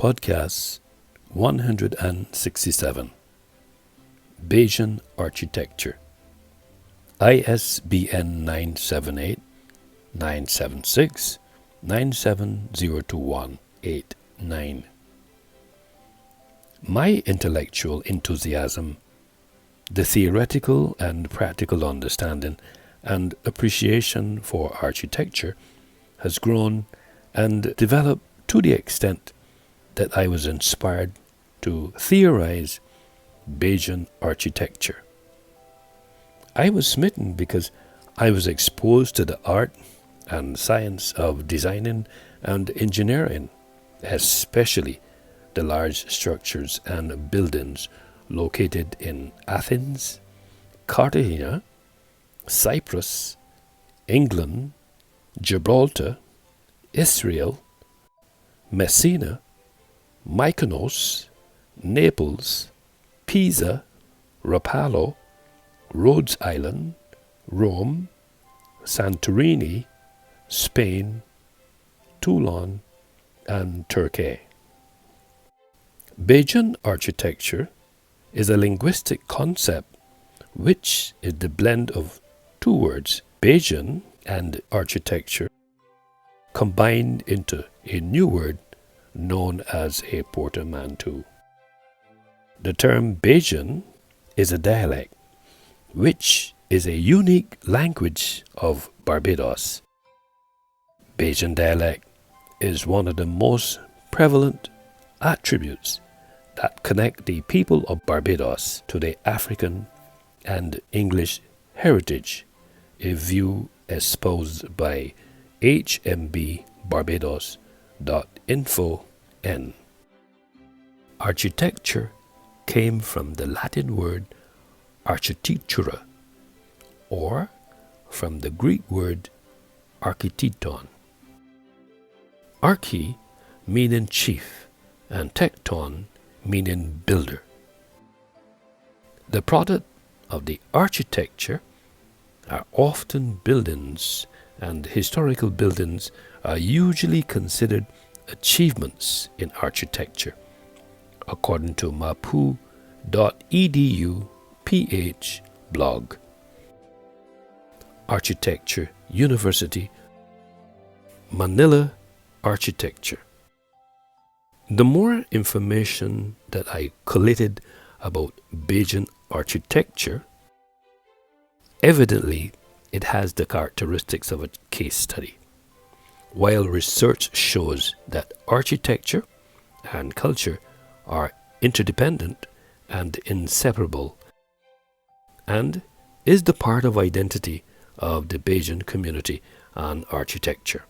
Podcast 167 Bajan Architecture ISBN 978 976 9702189. My intellectual enthusiasm, the theoretical and practical understanding and appreciation for architecture has grown and developed to the extent that I was inspired to theorize Bajan architecture. I was smitten because I was exposed to the art and science of designing and engineering, especially the large structures and buildings located in Athens, Cartagena, Cyprus, England, Gibraltar, Israel, Messina, Mykonos, Naples, Pisa, Rapallo, Rhodes Island, Rome, Santorini, Spain, Toulon, and Turkey. Bajan architecture is a linguistic concept which is the blend of two words, Bajan and architecture, combined into a new word known as a portmanteau. The term Bajan is a dialect, which is a unique language of Barbados. Bajan dialect is one of the most prevalent attributes that connect the people of Barbados to their African and English heritage, a view espoused by hmbbarbados.info.n. Architecture came from the Latin word architectura, or from the Greek word architekton. Archi meaning chief and tekton meaning builder. The product of the architecture are often buildings, and historical buildings are usually considered achievements in architecture, according to mapu.edu PH blog. Architecture University, Manila Architecture. The more information that I collated about Bajan architecture, evidently it has the characteristics of a case study. While research shows that architecture and culture are interdependent and inseparable, and is the part of identity of the Bajan community and architecture.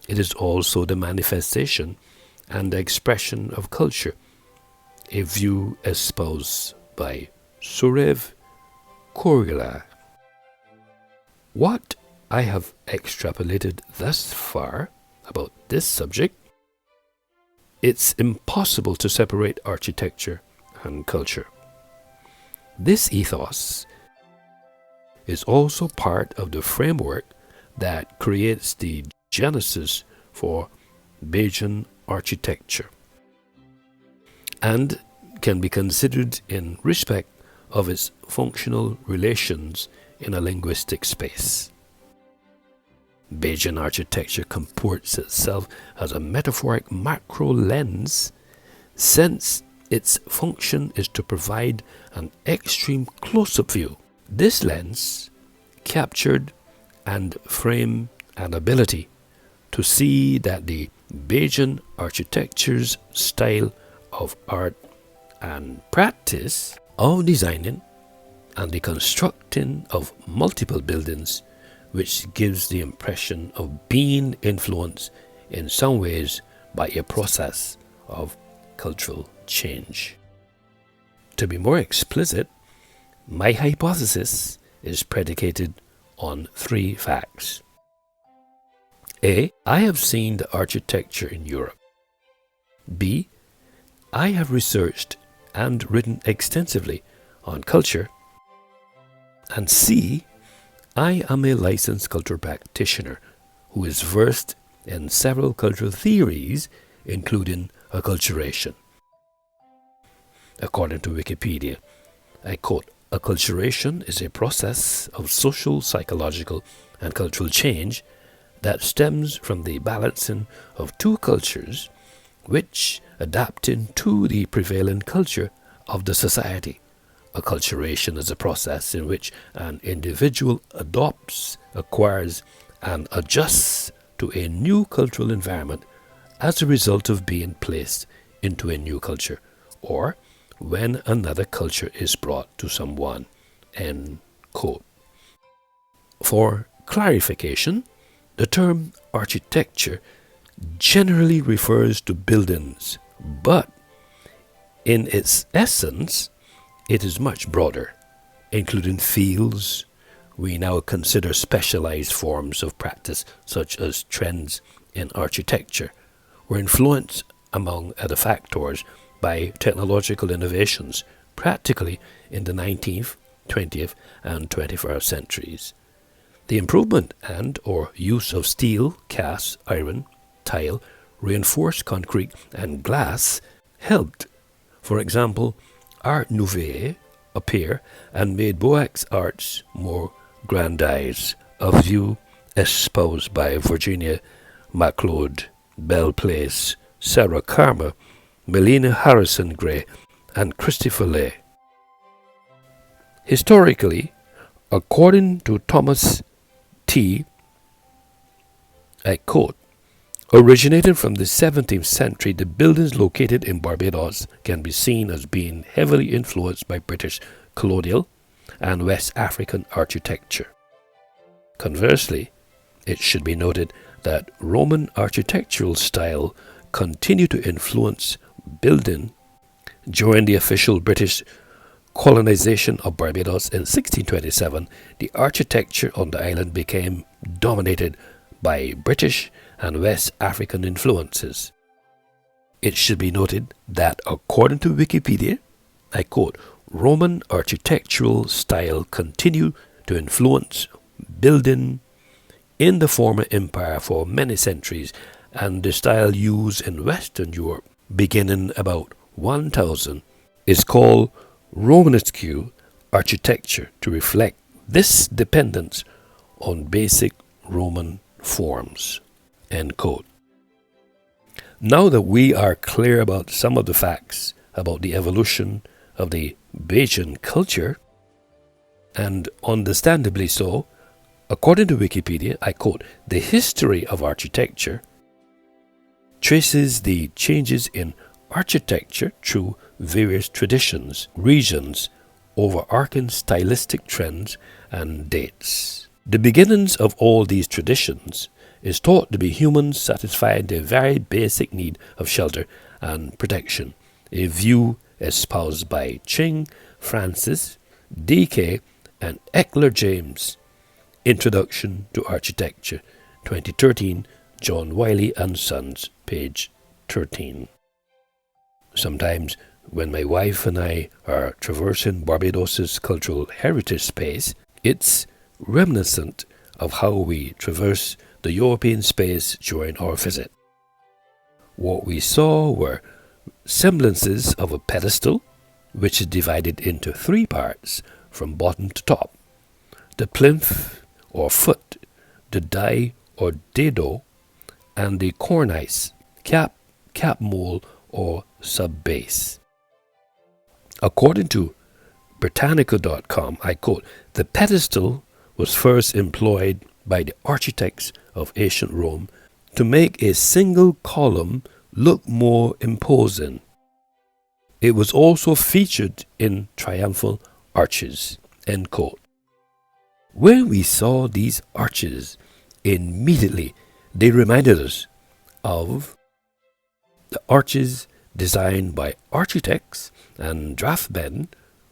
It is also the manifestation and expression of culture, a view espoused by Surev Korgila. What I have extrapolated thus far about this subject, it's impossible to separate architecture and culture. This ethos is also part of the framework that creates the genesis for Bajan architecture, and can be considered in respect of its functional relations in a linguistic space. Bajan architecture comports itself as a metaphoric macro lens, since its function is to provide an extreme close-up view. This lens captured and framed an ability to see that the Bajan architecture's style of art and practice of designing and the constructing of multiple buildings, which gives the impression of being influenced in some ways by a process of cultural change. To be more explicit, my hypothesis is predicated on three facts. A. I have seen the architecture in Europe. B. I have researched and written extensively on culture. And C. I am a licensed cultural practitioner who is versed in several cultural theories, including acculturation. According to Wikipedia, I quote, "Acculturation is a process of social, psychological, and cultural change that stems from the balancing of two cultures which adapting to the prevailing culture of the society. Acculturation is a process in which an individual adopts, acquires, and adjusts to a new cultural environment as a result of being placed into a new culture, or when another culture is brought to someone." End quote. For clarification, the term architecture generally refers to buildings, but in its essence, it is much broader, including fields. We now consider specialized forms of practice, such as trends in architecture, were influenced, among other factors, by technological innovations, practically in the 19th, 20th, and 21st centuries. The improvement and or use of steel, cast, iron, tile, reinforced concrete, and glass helped. For example, Art Nouveau appear and made Beaux Arts more grandiose, a view espoused by Virginia MacLeod, Belle Place, Sarah Karma, Melina Harrison Gray, and Christopher Lay. Historically, according to Thomas T., I quote, "Originating from the 17th century, the buildings located in Barbados can be seen as being heavily influenced by British colonial and West African architecture. Conversely, it should be noted that Roman architectural style continued to influence building during the official British colonization of Barbados in 1627. The architecture on the island became dominated by British and West African influences. It should be noted that according to Wikipedia, I quote, "Roman architectural style continued to influence building in the former empire for many centuries, and the style used in Western Europe beginning about 1000 is called Romanesque architecture to reflect this dependence on basic Roman forms." End quote. Now that we are clear about some of the facts about the evolution of the Bajan culture, and understandably so, according to Wikipedia, I quote, "The history of architecture traces the changes in architecture through various traditions, regions, overarching stylistic trends, and dates. The beginnings of all these traditions is thought to be humans satisfying their very basic need of shelter and protection, a view espoused by Ching, Francis, D.K., and Eckler James. Introduction to Architecture, 2013, John Wiley and Sons, page 13. Sometimes, when my wife and I are traversing Barbados's cultural heritage space, it's reminiscent of how we traverse the European space during our visit. What we saw were semblances of a pedestal, which is divided into three parts from bottom to top: the plinth or foot, the die or dado, and the cornice, cap, mole, or sub-base. According to Britannica.com, I quote, "The pedestal was first employed by the architects of ancient Rome to make a single column look more imposing. It was also featured in triumphal arches." End quote. When we saw these arches, immediately they reminded us of the arches designed by architects and draftsmen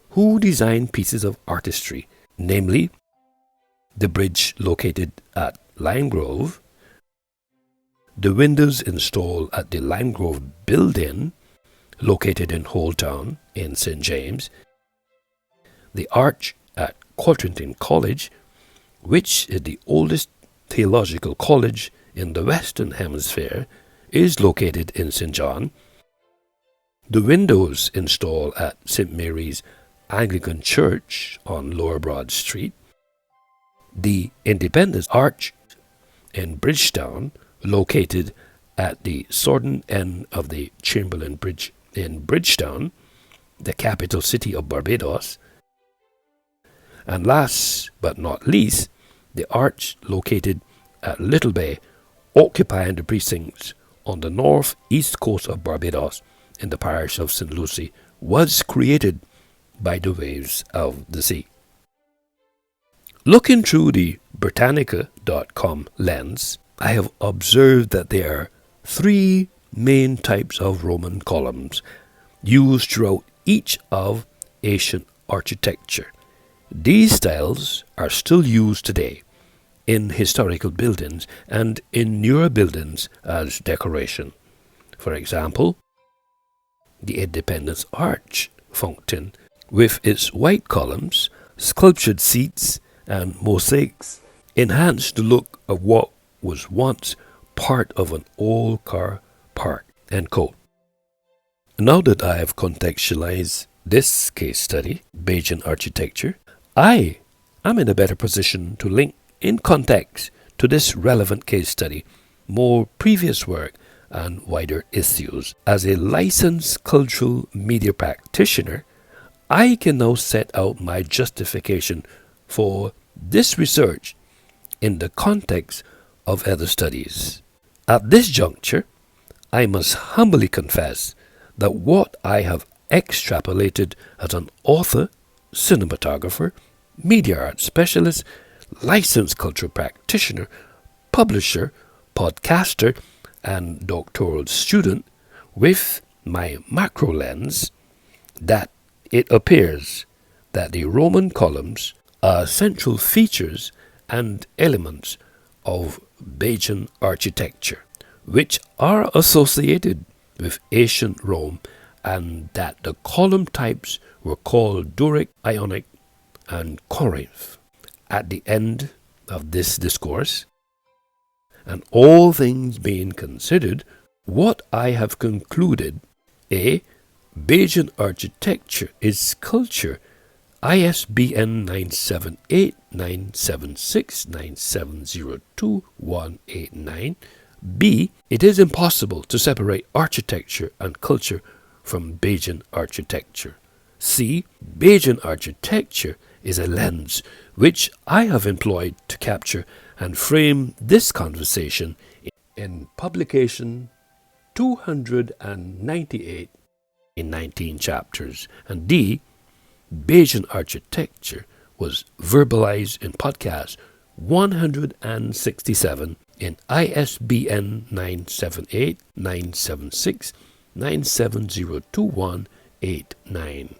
who designed pieces of artistry, namely the bridge located at Lime Grove, the windows installed at the Lime Grove building located in Holetown in St. James, the arch at Quaternary College, which is the oldest theological college in the Western Hemisphere, is located in St. John. The windows installed at St. Mary's Anglican Church on Lower Broad Street. The Independence Arch in Bridgetown, located at the southern end of the Chamberlain Bridge in Bridgetown, the capital city of Barbados. And last but not least, the arch located at Little Bay, occupying the precincts on the northeast coast of Barbados in the parish of St. Lucie, was created by the waves of the sea. Looking through the Britannica.com lens, I have observed that there are three main types of Roman columns used throughout each of ancient architecture. These styles are still used today in historical buildings and in newer buildings as decoration. For example, the Independence Arch fountain with its white columns, sculptured seats, and mosaics enhance the look of what was once part of an old car park. End quote. Now that I have contextualized this case study, Bajan architecture, I am in a better position to link in context to this relevant case study more previous work and wider issues. As a licensed cultural media practitioner, I can now set out my justification for this research in the context of other studies. At this juncture, I must humbly confess that what I have extrapolated as an author, cinematographer, media arts specialist, licensed cultural practitioner, publisher, podcaster, and doctoral student with my macro lens, that it appears that the Roman columns are central features and elements of Bajan architecture, which are associated with ancient Rome, and that the column types were called Doric, Ionic, and Corinth. At the end of this discourse, and all things being considered, what I have concluded: A. Bajan architecture is culture, ISBN 978 976 9702189. B. It is impossible to separate architecture and culture from Bajan architecture. C. Bajan architecture is a lens which I have employed to capture and frame this conversation in publication 298 in 19 chapters. And D. Bajan architecture was verbalized in podcast 167 in ISBN 978 976 9702189.